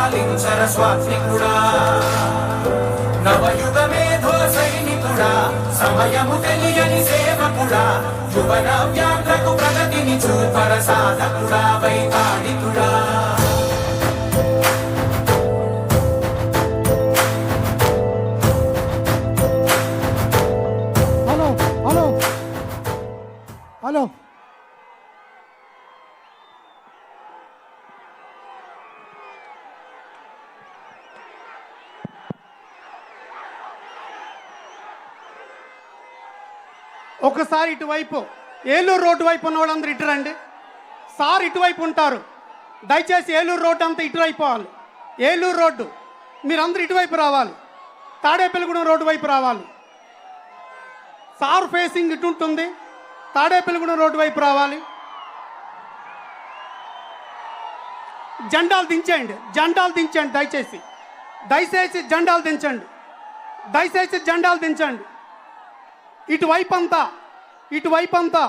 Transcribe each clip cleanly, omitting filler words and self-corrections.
పాలించర స్వాత్మికుడా నవయుగ మేధో సైనికుడా సమయము తెలియని సేవకుడా యువన వ్యాఘ్రకు ప్రగతిని చూపర సాధకుడా వైతాళికుడా హలో ఒకసారి ఇటువైపు ఏలూరు రోడ్డు వైపు ఉన్న వాళ్ళందరూ ఇటు రండి. సార్ ఇటువైపు ఉంటారు, దయచేసి ఏలూరు రోడ్డు అంతా ఇటువైపోవాలి. ఏలూరు రోడ్డు మీరందరూ ఇటువైపు రావాలి. తాడేపల్లిగూడెం రోడ్డు వైపు రావాలి. సార్ ఫేసింగ్ ఇటు ఉంటుంది, తాడేపల్లిగూడెం రోడ్డు వైపు రావాలి. జెండాలు దించేయండి, జెండాలు దించండి. దయచేసి జెండాలు దించండి. దయచేసి జెండాలు దించండి. ఇటువైపు అంతా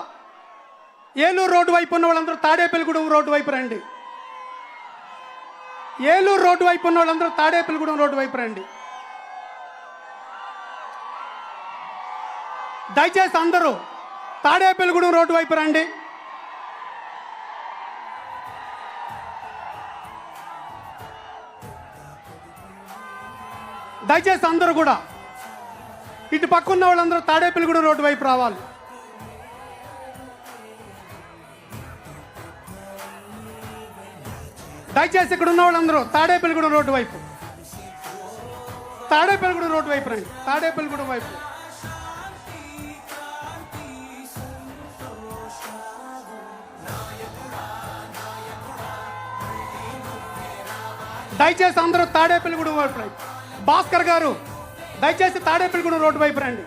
ఏలూరు రోడ్డు వైపు ఉన్న వాళ్ళందరూ తాడేపల్లిగూడెం రోడ్డు వైపు రండి. ఏలూరు రోడ్డు వైపు ఉన్న వాళ్ళందరూ తాడేపల్లిగూడెం రోడ్డు వైపు రండి. దయచేసి అందరూ తాడేపల్లిగూడెం రోడ్డు వైపు రండి. దయచేసి అందరూ కూడా ఇటు పక్కన్న వాళ్ళందరూ తాడేపల్లిగూడెం రోడ్డు వైపు రావాలి. దయచేసి ఇక్కడ ఉన్న వాళ్ళందరూ తాడేపల్లిగూడెం రోడ్డు వైపు రండి. తాడేపల్లిగూడెం వైపు దయచేసి అందరూ తాడేపల్లిగూడెం వైపు రండి. భాస్కర్ గారు దయచేసి తాడేపల్లిగూడెం రోడ్డు వైపు రండి.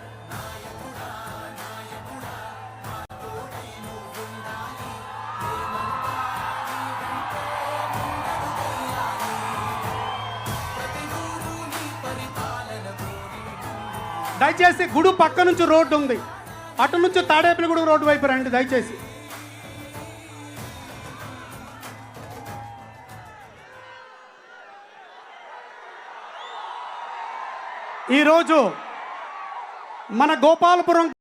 దయచేసి గుడి పక్క నుంచి రోడ్డు ఉంది, అటు నుంచి తాడేపల్లిగూడెం రోడ్డు వైపు రండి. దయచేసి ఈరోజు మన గోపాలపురం